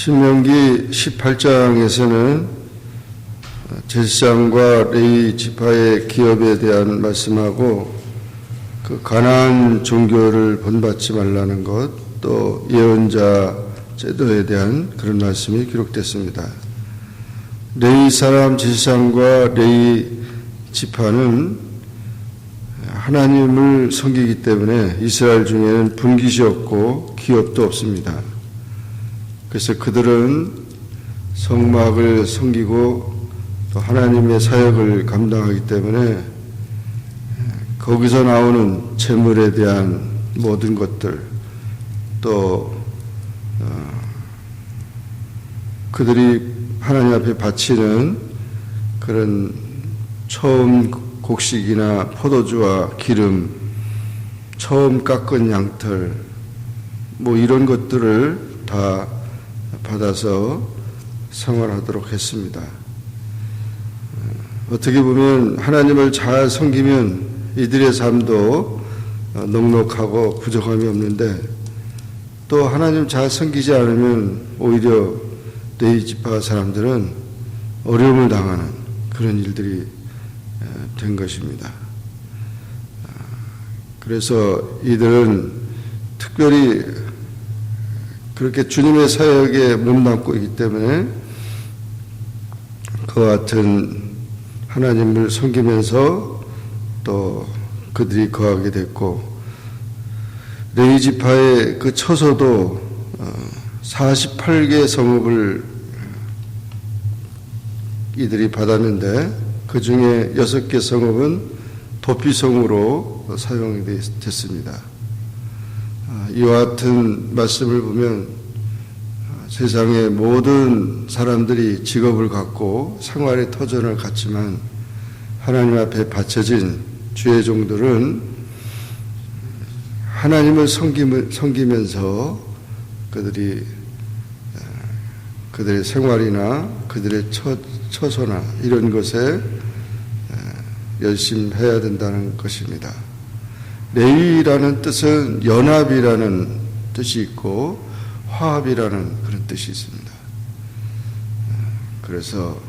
신명기 18장에서는 제사장과 레위 지파의 기업에 대한 말씀하고 그 가나안 종교를 본받지 말라는 것, 또 예언자 제도에 대한 그런 말씀이 기록됐습니다. 레위 사람 제사장과 레위 지파는 하나님을 섬기기 때문에 이스라엘 중에는 분깃이 없고 기업도 없습니다. 그래서 그들은 성막을 섬기고 또 하나님의 사역을 감당하기 때문에 거기서 나오는 재물에 대한 모든 것들, 또 그들이 하나님 앞에 바치는 그런 처음 곡식이나 포도주와 기름, 처음 깎은 양털, 뭐 이런 것들을 다 받아서 생활하도록 했습니다. 어떻게 보면 하나님을 잘 섬기면 이들의 삶도 넉넉하고 부족함이 없는데, 또 하나님 잘 섬기지 않으면 오히려 레위 지파 사람들은 어려움을 당하는 그런 일들이 된 것입니다. 그래서 이들은 특별히 그렇게 주님의 사역에 몸담고 있기 때문에 그와 같은 하나님을 섬기면서 또 그들이 거하게 됐고, 레위 지파의 그 처소도 48개 성읍을 이들이 받았는데 그 중에 6개 성읍은 도피성으로 사용이 됐습니다. 이와 같은 말씀을 보면 세상의 모든 사람들이 직업을 갖고 생활의 터전을 갖지만 하나님 앞에 바쳐진 주의 종들은 하나님을 섬기면서 그들의 생활이나 그들의 처소나 이런 것에 열심히 해야 된다는 것입니다. 레위라는 뜻은 연합이라는 뜻이 있고 화합이라는 그런 뜻이 있습니다. 그래서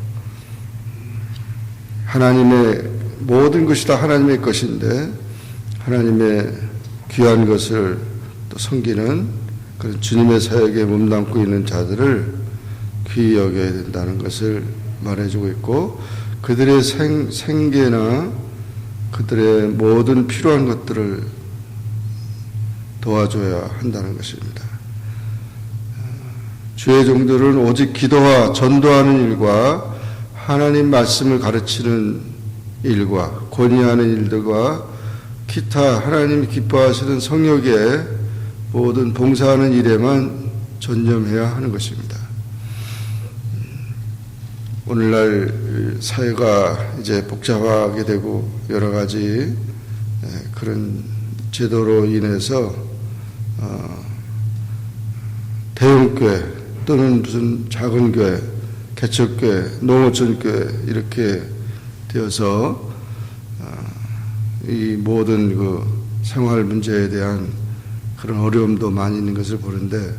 하나님의 모든 것이 다 하나님의 것인데 하나님의 귀한 것을 또 섬기는 그런 주님의 사역에 몸담고 있는 자들을 귀히 여겨야 된다는 것을 말해주고 있고, 그들의 생계나 그들의 모든 필요한 것들을 도와줘야 한다는 것입니다. 주의 종들은 오직 기도와 전도하는 일과 하나님 말씀을 가르치는 일과 권위하는 일들과 기타 하나님이 기뻐하시는 성역에 모든 봉사하는 일에만 전념해야 하는 것입니다. 오늘날 사회가 이제 복잡하게 되고 여러 가지 그런 제도로 인해서 대형교회 또는 무슨 작은 교회, 개척교회, 농어촌교회 이렇게 되어서 이 모든 그 생활 문제에 대한 그런 어려움도 많이 있는 것을 보는데,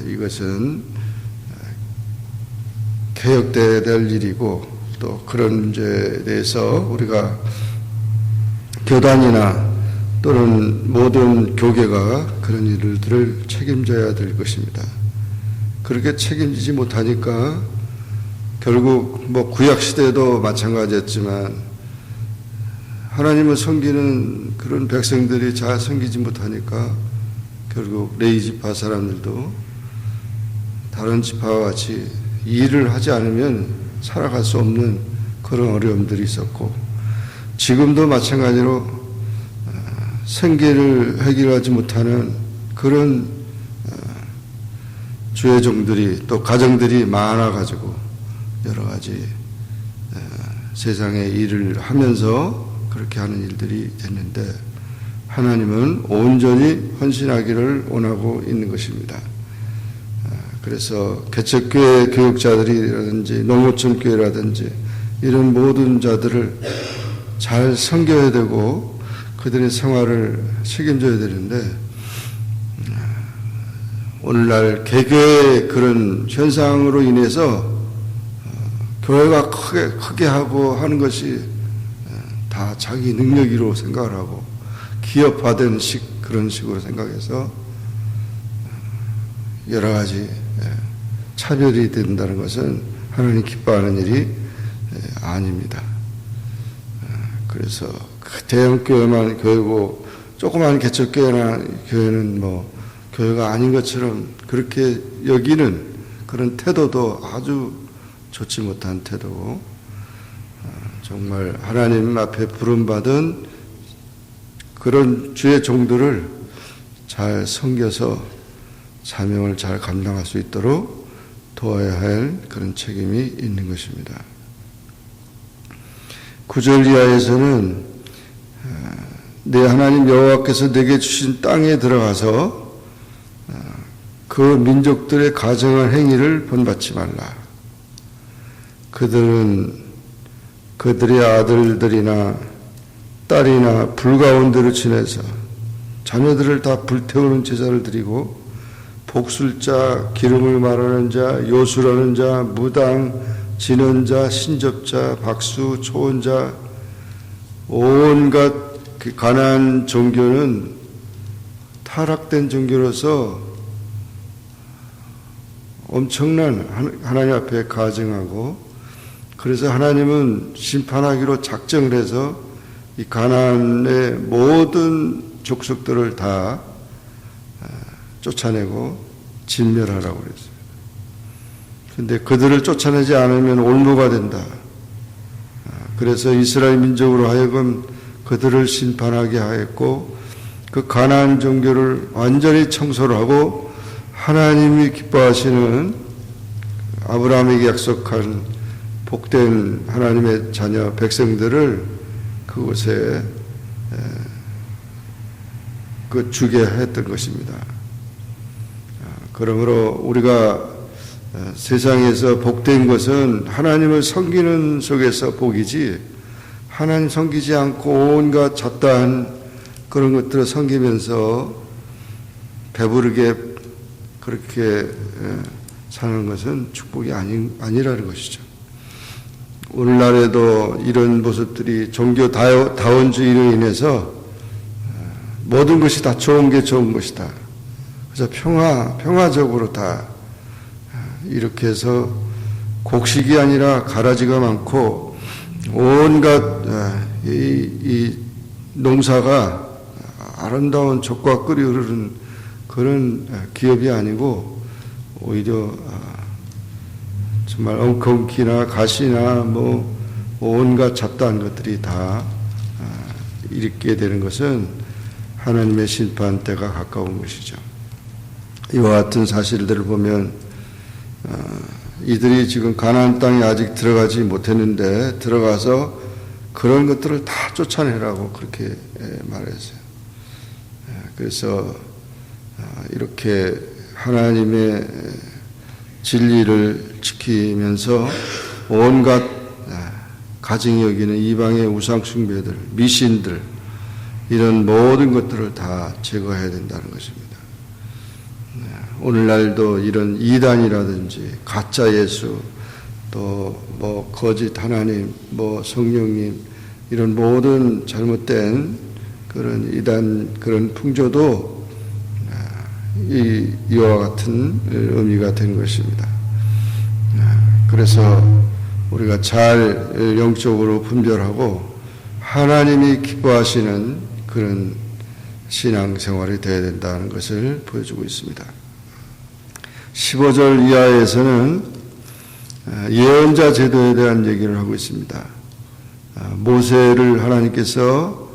이것은 개혁돼야 될 일이고, 또 그런 문제에 대해서 우리가 교단이나 또는 모든 교계가 그런 일들을 책임져야 될 것입니다. 그렇게 책임지지 못하니까 결국 뭐 구약 시대도 마찬가지였지만 하나님을 섬기는 그런 백성들이 잘 섬기지 못하니까 결국 레위 지파 사람들도 다른 지파와 같이 일을 하지 않으면 살아갈 수 없는 그런 어려움들이 있었고, 지금도 마찬가지로 생계를 해결하지 못하는 그런 주의 종들이 또 가정들이 많아가지고 여러 가지 세상에 일을 하면서 그렇게 하는 일들이 됐는데, 하나님은 온전히 헌신하기를 원하고 있는 것입니다. 그래서 개척교회 교육자들이라든지 농어촌 교회라든지 이런 모든 자들을 잘 섬겨야 되고 그들의 생활을 책임져야 되는데 오늘날 개교의 그런 현상으로 인해서 교회가 크게 하고 하는 것이 다 자기 능력으로 생각을 하고 기업화된 그런 식으로 생각해서 여러 가지 차별이 된다는 것은 하나님 기뻐하는 일이 아닙니다. 그래서 대형 교회만 교회고 조그만 개척교회는 뭐 교회가 아닌 것처럼 그렇게 여기는 그런 태도도 아주 좋지 못한 태도고, 정말 하나님 앞에 부름받은 그런 주의 종들을 잘 섬겨서 사명을 잘 감당할 수 있도록 도와야 할 그런 책임이 있는 것입니다. 9절 이하에서는 내 하나님 여호와께서 내게 주신 땅에 들어가서 그 민족들의 가증한 행위를 본받지 말라. 그들은 그들의 아들들이나 딸이나 불가운데로 지내서 자녀들을 다 불태우는 제사를 드리고 복술자, 기름을 말하는 자, 요술하는 자, 무당, 진언자, 신접자, 박수, 초혼자, 온갖 가나안 종교는 타락된 종교로서 엄청난 하나님 앞에 가증하고, 그래서 하나님은 심판하기로 작정을 해서 이 가나안의 모든 족속들을 다 쫓아내고 진멸하라고 그랬어요. 그런데 그들을 쫓아내지 않으면 올무가 된다. 그래서 이스라엘 민족으로 하여금 그들을 심판하게 하였고, 그 가나안 종교를 완전히 청소를 하고 하나님이 기뻐하시는 아브라함에게 약속한 복된 하나님의 자녀 백성들을 그곳에 주게 했던 것입니다. 그러므로 우리가 세상에서 복된 것은 하나님을 섬기는 속에서 복이지, 하나님 섬기지 않고 온갖 잡다한 그런 것들을 섬기면서 배부르게 그렇게 사는 것은 축복이 아니라는 것이죠. 오늘날에도 이런 모습들이 종교 다원주의로 인해서 모든 것이 다 좋은 게 좋은 것이다. 그래서 평화적으로 다 이렇게 해서 곡식이 아니라 가라지가 많고 온갖 이 농사가 아름다운 젖과 꿀이 흐르는 그런 기업이 아니고 오히려 정말 엉겅퀴나 가시나 뭐 온갖 잡다한 것들이 다 일으키게 되는 것은 하나님의 심판 때가 가까운 것이죠. 이와 같은 사실들을 보면 이들이 지금 가나안 땅에 아직 들어가지 못했는데 들어가서 그런 것들을 다 쫓아내라고 그렇게 말했어요. 그래서 이렇게 하나님의 진리를 지키면서 온갖 가증히 여기는 이방의 우상 숭배들, 미신들, 이런 모든 것들을 다 제거해야 된다는 것입니다. 오늘날도 이런 이단이라든지 가짜 예수, 또 뭐 거짓 하나님, 뭐 성령님, 이런 모든 잘못된 그런 이단 그런 풍조도 이와 같은 의미가 된 것입니다. 그래서 우리가 잘 영적으로 분별하고 하나님이 기뻐하시는 그런 신앙생활이 되어야 된다는 것을 보여주고 있습니다. 15절 이하에서는 예언자 제도에 대한 얘기를 하고 있습니다. 모세를 하나님께서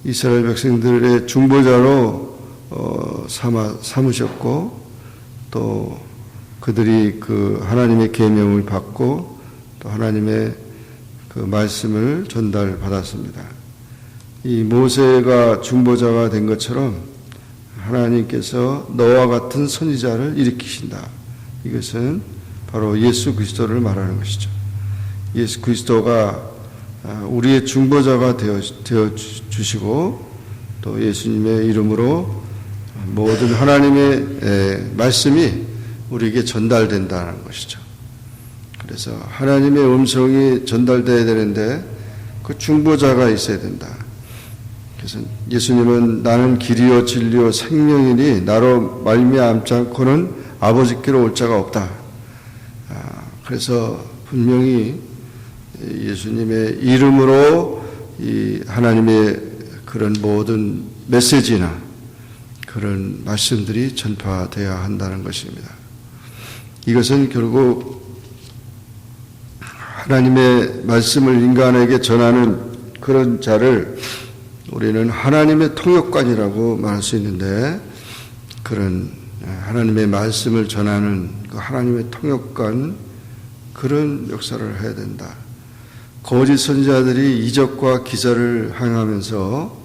이스라엘 백성들의 중보자로 삼으셨고, 또 그들이 그 하나님의 계명을 받고 또 하나님의 그 말씀을 전달받았습니다. 이 모세가 중보자가 된 것처럼 하나님께서 너와 같은 선지자를 일으키신다. 이것은 바로 예수 그리스도를 말하는 것이죠. 예수 그리스도가 우리의 중보자가 되어 주시고 또 예수님의 이름으로 모든 하나님의 말씀이 우리에게 전달된다는 것이죠. 그래서 하나님의 음성이 전달돼야 되는데 그 중보자가 있어야 된다. 그래서 예수님은 나는 길이요 진리요 생명이니 나로 말미암지 않고는 아버지께로 올 자가 없다. 그래서 분명히 예수님의 이름으로 이 하나님의 그런 모든 메시지나 그런 말씀들이 전파되어야 한다는 것입니다. 이것은 결국 하나님의 말씀을 인간에게 전하는 그런 자를 우리는 하나님의 통역관이라고 말할 수 있는데, 그런 하나님의 말씀을 전하는 그 하나님의 통역관, 그런 역사를 해야 된다. 거짓 선지자들이 이적과 기사를 행하면서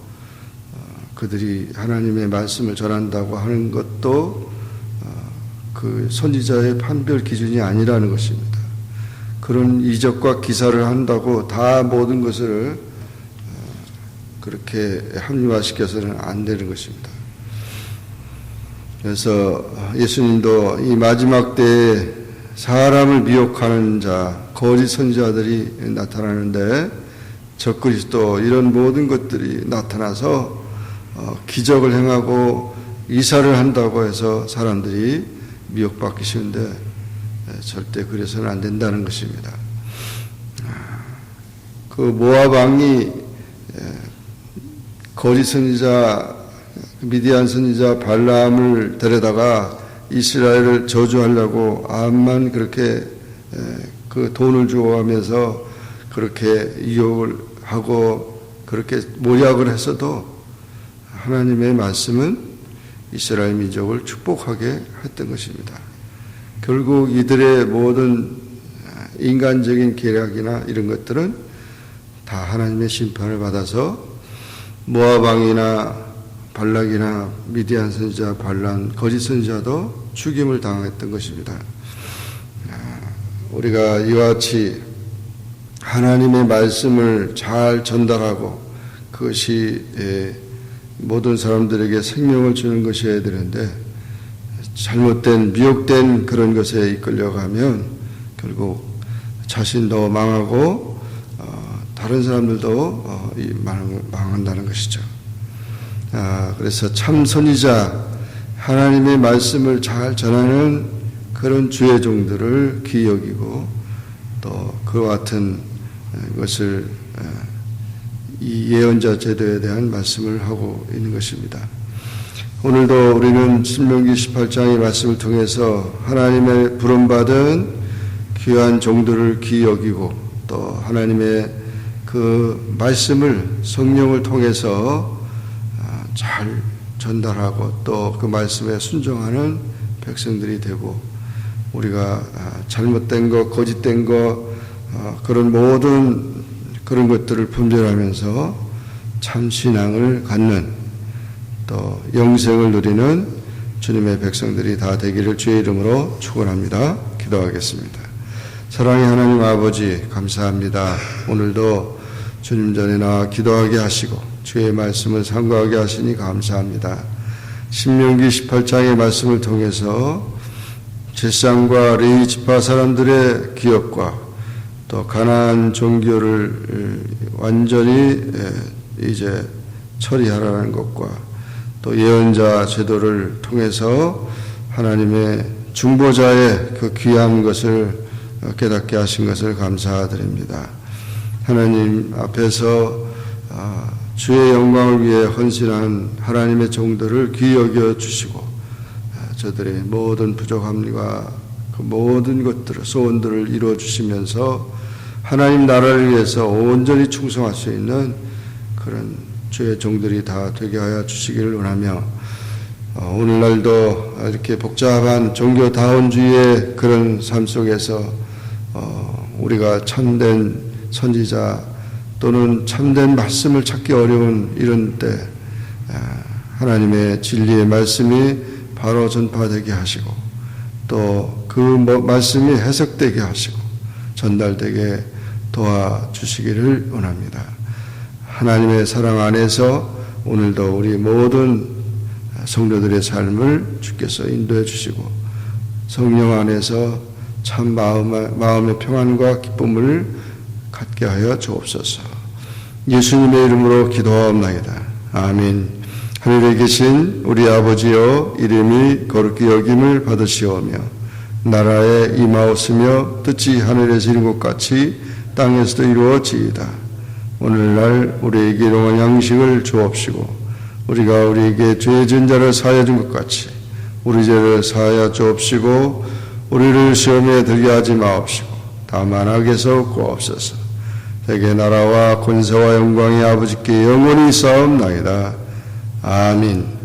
그들이 하나님의 말씀을 전한다고 하는 것도 그 선지자의 판별 기준이 아니라는 것입니다. 그런 이적과 기사를 한다고 다 모든 것을 그렇게 합리화시켜서는 안 되는 것입니다. 그래서 예수님도 이 마지막 때에 사람을 미혹하는 자, 거짓 선지자들이 나타나는데 적그리스도 이런 모든 것들이 나타나서 기적을 행하고 이사를 한다고 해서 사람들이 미혹받기 쉬운데 절대 그래서는 안 된다는 것입니다. 그 모압 왕이 거짓 선지자 미디안 선지자 발람을 데려다가 이스라엘을 저주하려고 암만 그렇게 그 돈을 주고 하면서 그렇게 유혹을 하고 그렇게 모략을 했어도 하나님의 말씀은 이스라엘 민족을 축복하게 했던 것입니다. 결국 이들의 모든 인간적인 계략이나 이런 것들은 다 하나님의 심판을 받아서 모압 왕이나 발락이나 미디안 선지자 발람, 거짓 선지자도 죽임을 당했던 것입니다. 우리가 이와 같이 하나님의 말씀을 잘 전달하고 그것이 모든 사람들에게 생명을 주는 것이어야 되는데 잘못된 미혹된 그런 것에 이끌려가면 결국 자신도 망하고 다른 사람들도 망한다는 것이죠. 그래서 참 선지자, 하나님의 말씀을 잘 전하는 그런 주의 종들을 귀히 여기고 또 그와 같은 것을 이 예언자 제도에 대한 말씀을 하고 있는 것입니다. 오늘도 우리는 신명기 18장의 말씀을 통해서 하나님의 부름받은 귀한 종들을 귀히 여기고 또 하나님의 그 말씀을 성령을 통해서 잘 전달하고 또 그 말씀에 순종하는 백성들이 되고 우리가 잘못된 것, 거짓된 것, 그런 모든 그런 것들을 분별하면서 참 신앙을 갖는 또 영생을 누리는 주님의 백성들이 다 되기를 주의 이름으로 축원합니다. 기도하겠습니다. 사랑의 하나님 아버지 감사합니다. 오늘도 주님 전에 나와 기도하게 하시고 주의 말씀을 상고하게 하시니 감사합니다. 신명기 18장의 말씀을 통해서 제사장과 레위 지파 사람들의 기업과 또 가나안 종교를 완전히 이제 처리하라는 것과 또 예언자 제도를 통해서 하나님의 중보자의 그 귀한 것을 깨닫게 하신 것을 감사드립니다. 하나님 앞에서 주의 영광을 위해 헌신한 하나님의 종들을 귀히 여겨 주시고 저들의 모든 부족함과 그 모든 것들을 소원들을 이루어 주시면서 하나님 나라를 위해서 온전히 충성할 수 있는 그런 주의 종들이 다 되게 하여 주시기를 원하며 오늘날도 이렇게 복잡한 종교다원주의의 그런 삶 속에서 우리가 참된 선지자 또는 참된 말씀을 찾기 어려운 이런 때 하나님의 진리의 말씀이 바로 전파되게 하시고 또 그 말씀이 해석되게 하시고 전달되게 도와주시기를 원합니다. 하나님의 사랑 안에서 오늘도 우리 모든 성도들의 삶을 주께서 인도해 주시고 성령 안에서 참 마음의 평안과 기쁨을 갖게 하여 주옵소서. 예수님의 이름으로 기도하옵나이다. 아멘. 하늘에 계신 우리 아버지여, 이름이 거룩히 여김을 받으시오며 나라에 임하옵으며 뜻이 하늘에서 이룬 것 같이 땅에서도 이루어지이다. 오늘날 우리에게 일용할 양식을 주옵시고 우리가 우리에게 죄 지은 자를 사하여 준 것 같이 우리 죄를 사하여 주옵시고 우리를 시험에 들게 하지 마옵시고 다만 악에서 구하옵소서. 세계 나라와 권세와 영광이 아버지께 영원히 쌓옵나이다. 아멘.